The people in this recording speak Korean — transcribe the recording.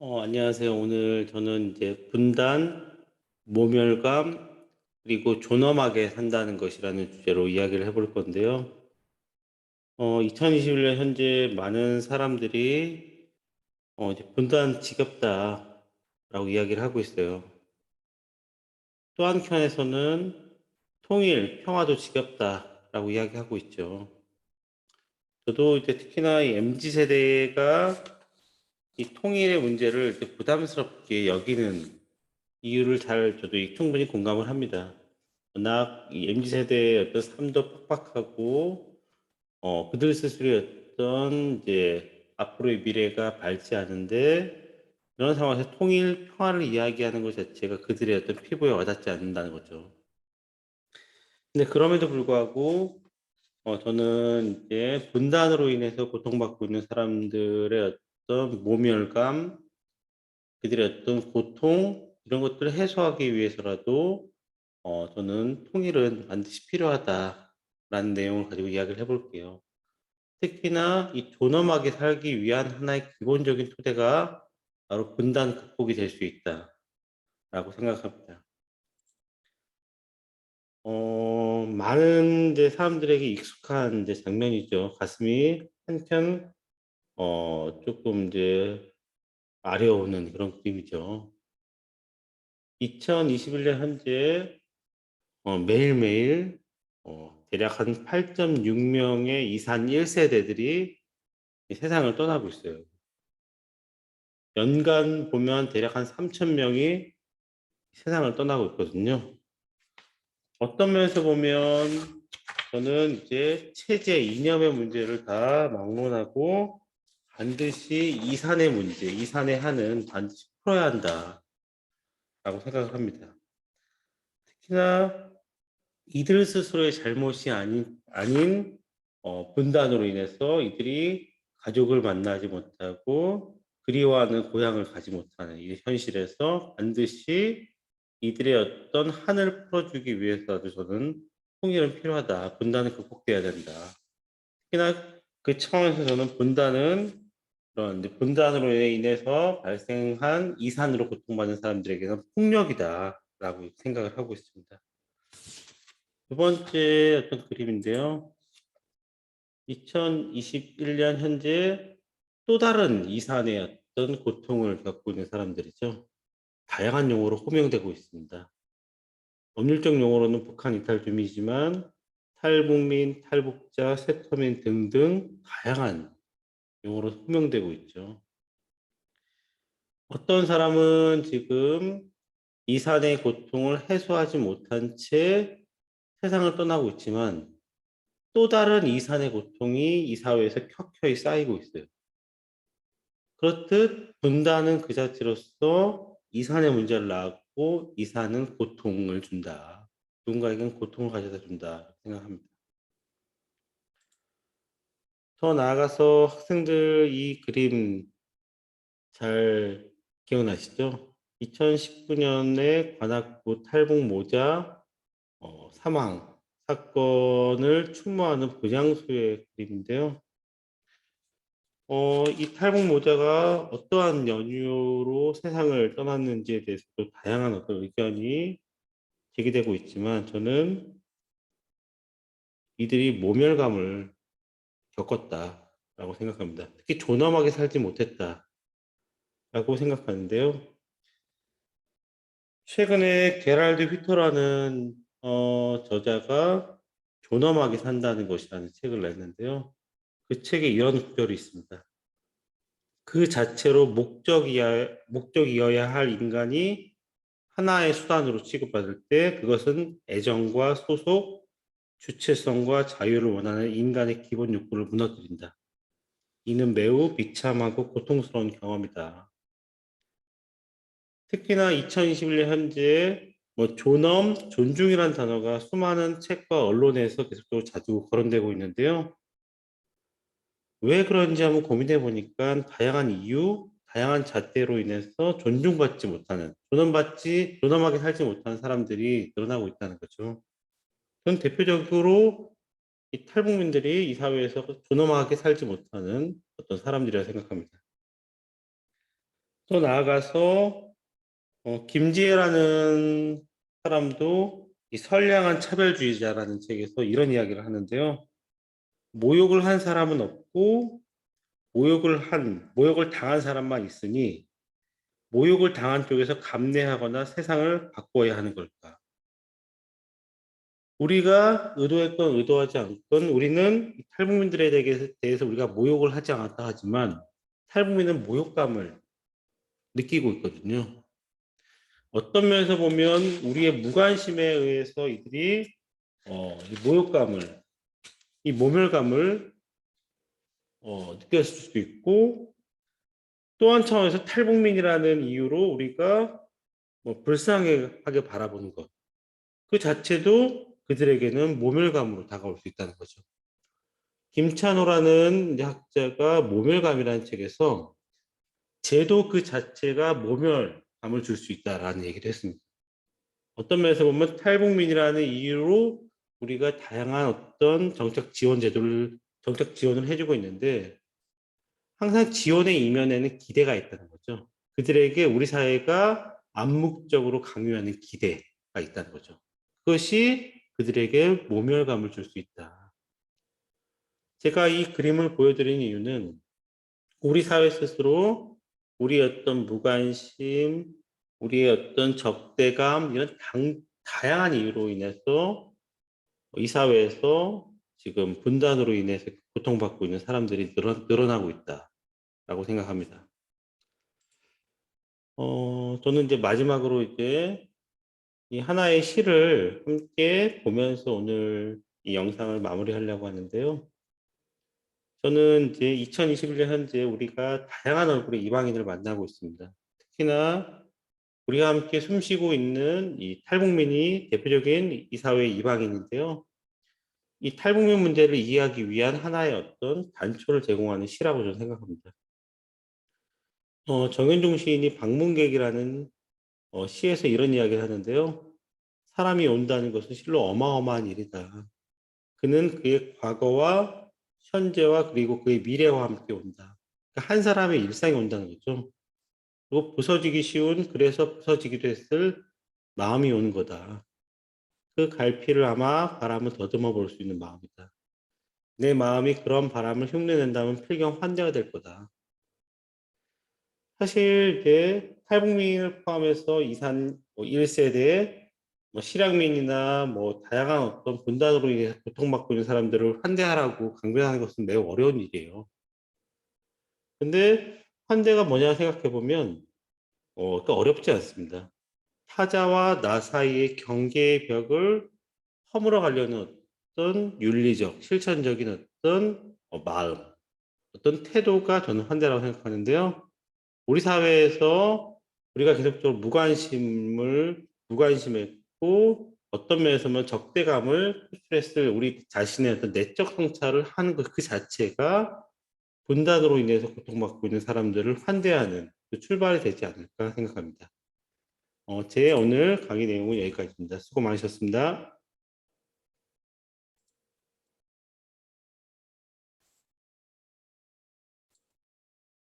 안녕하세요. 오늘 저는 이제 분단, 모멸감, 그리고 존엄하게 산다는 것이라는 주제로 이야기를 해볼 건데요. 2021년 현재 많은 사람들이 이제 분단 지겹다라고 이야기를 하고 있어요. 또 한편에서는 통일, 평화도 지겹다라고 이야기하고 있죠. 저도 이제 특히나 이 MZ 세대가 이 통일의 문제를 이렇게 부담스럽게 여기는 이유를 저도 충분히 공감을 합니다. 워낙 이 MZ 세대의 어떤 삶도 팍팍하고, 그들 스스로의 어떤 이제 앞으로의 미래가 밝지 않은데, 그런 상황에서 통일, 평화를 이야기하는 것 자체가 그들의 어떤 피부에 와닿지 않는다는 거죠. 근데 그럼에도 불구하고, 저는 이제 분단으로 인해서 고통받고 있는 사람들의 어떤 모멸감, 그들의 어떤 고통, 이런 것들을 해소하기 위해서라도 저는 통일은 반드시 필요하다라는 내용을 가지고 이야기를 해볼게요. 특히나 이 존엄하게 살기 위한 하나의 기본적인 토대가 바로 분단 극복이 될 수 있다라고 생각합니다. 많은 이제 사람들에게 익숙한 이제 장면이죠. 가슴이 한켠 조금 이제 아려오는 그런 그림이죠. 2021년 현재 매일매일 대략 한 8.6명의 이산 1세대들이 이 세상을 떠나고 있어요. 연간 보면 대략 한 3,000명이 세상을 떠나고 있거든요. 어떤 면에서 보면 저는 이제 체제 이념의 문제를 다 막론하고 반드시 이산의 문제, 이산의 한은 반드시 풀어야 한다라고 생각을 합니다. 특히나 이들 스스로의 잘못이 아닌 분단으로 인해서 이들이 가족을 만나지 못하고 그리워하는 고향을 가지 못하는 이 현실에서 반드시 이들의 어떤 한을 풀어주기 위해서라도 저는 통일은 필요하다. 분단은 극복돼야 된다. 특히나 그 차원에서 저는 분단은 그런 이제 분단으로 인해서 발생한 이산으로 고통받는 사람들에게는 폭력이다라고 생각을 하고 있습니다. 두 번째 어떤 그림인데요. 2021년 현재 또 다른 이산의 어떤 고통을 겪고 있는 사람들이죠. 다양한 용어로 호명되고 있습니다. 법률적 용어로는 북한 이탈주민이지만 탈북민, 탈북자, 세터민 등등 다양한 용어로 호명되고 있죠. 어떤 사람은 지금 이산의 고통을 해소하지 못한 채 세상을 떠나고 있지만 또 다른 이산의 고통이 이 사회에서 켜켜이 쌓이고 있어요. 그렇듯 분단은 그 자체로서 이산의 문제를 낳고 이산은 고통을 준다. 누군가에겐 고통을 가져다 준다 생각합니다. 더 나아가서 학생들 이 그림 잘 기억나시죠? 2019년에 관악구 탈북 모자 사망 사건을 추모하는 분향소의 그림인데요. 이 탈북 모자가 어떠한 연유로 세상을 떠났는지에 대해서도 다양한 어떤 의견이 제기되고 있지만 저는 이들이 모멸감을 겪었다라고 생각합니다. 특히 존엄하게 살지 못했다라고 생각하는데요. 최근에 게랄드 휘터라는 저자가 존엄하게 산다는 것이라는 책을 냈는데요. 그 책에 이런 구절이 있습니다. 그 자체로 목적이어야 할 인간이 하나의 수단으로 취급받을 때 그것은 애정과 소속, 주체성과 자유를 원하는 인간의 기본 욕구를 무너뜨린다. 이는 매우 비참하고 고통스러운 경험이다. 특히나 2021년 현재 존엄, 존중이라는 단어가 수많은 책과 언론에서 계속적으로 자주 거론되고 있는데요. 왜 그런지 한번 고민해 보니까 다양한 이유, 다양한 잣대로 인해서 존중받지 못하는, 존엄하게 살지 못하는 사람들이 늘어나고 있다는 거죠. 전 대표적으로 이 탈북민들이 이 사회에서 존엄하게 살지 못하는 어떤 사람들이라 생각합니다. 또 나아가서 김지혜라는 사람도 이 선량한 차별주의자라는 책에서 이런 이야기를 하는데요. 모욕을 한 사람은 없고 모욕을 당한 사람만 있으니 모욕을 당한 쪽에서 감내하거나 세상을 바꿔야 하는 걸까? 우리가 의도했건 의도하지 않건 우리는 탈북민들에 대해서 우리가 모욕을 하지 않았다 하지만 탈북민은 모욕감을 느끼고 있거든요. 어떤 면에서 보면 우리의 무관심에 의해서 이들이 이 모욕감을, 이 모멸감을 느꼈을 수도 있고, 또 한 차원에서 탈북민이라는 이유로 우리가 불쌍하게 바라보는 것, 그 자체도 그들에게는 모멸감으로 다가올 수 있다는 거죠. 김찬호라는 학자가 모멸감이라는 책에서 제도 그 자체가 모멸감을 줄 수 있다라는 얘기를 했습니다. 어떤 면에서 보면 탈북민이라는 이유로 우리가 다양한 어떤 정책 지원을 해주고 있는데 항상 지원의 이면에는 기대가 있다는 거죠. 그들에게 우리 사회가 암묵적으로 강요하는 기대가 있다는 거죠. 그것이 그들에게 모멸감을 줄 수 있다. 제가 이 그림을 보여드린 이유는 우리 사회 스스로 우리의 어떤 무관심, 우리의 어떤 적대감, 이런 다양한 이유로 인해서 이 사회에서 지금 분단으로 인해서 고통받고 있는 사람들이 늘어나고 있다라고 생각합니다. 저는 이제 마지막으로 이제 이 하나의 시를 함께 보면서 오늘 이 영상을 마무리하려고 하는데요. 저는 이제 2021년 현재 우리가 다양한 얼굴의 이방인을 만나고 있습니다. 특히나 우리가 함께 숨쉬고 있는 이 탈북민이 대표적인 이 사회의 이방인인데요. 이 탈북민 문제를 이해하기 위한 하나의 어떤 단초를 제공하는 시라고 저는 생각합니다. 정현종 시인이 방문객이라는 시에서 이런 이야기를 하는데요. 사람이 온다는 것은 실로 어마어마한 일이다. 그는 그의 과거와 현재와 그리고 그의 미래와 함께 온다. 그러니까 한 사람의 일상이 온다는 거죠. 그리고 부서지기 쉬운, 그래서 부서지기도 했을 마음이 오는 거다. 그 갈피를 아마 바람을 더듬어 볼 수 있는 마음이다. 내 마음이 그런 바람을 흉내낸다면 필경 환대가 될 거다. 사실 이제 탈북민을 포함해서 이산 1세대 실향민이나 다양한 어떤 분단으로 인해서 고통받고 있는 사람들을 환대하라고 강변하는 것은 매우 어려운 일이에요. 근데 환대가 뭐냐 생각해 보면 또 어렵지 않습니다. 타자와 나 사이의 경계의 벽을 허물어 가려는 어떤 윤리적, 실천적인 어떤 마음, 어떤 태도가 저는 환대라고 생각하는데요. 우리 사회에서 우리가 계속적으로 무관심했고 어떤 면에서 보면 적대감을 표출했을 우리 자신의 어떤 내적 성찰을 하는 것 그 자체가 분단으로 인해서 고통받고 있는 사람들을 환대하는 그 출발이 되지 않을까 생각합니다. 제 오늘 강의 내용은 여기까지입니다. 수고 많으셨습니다.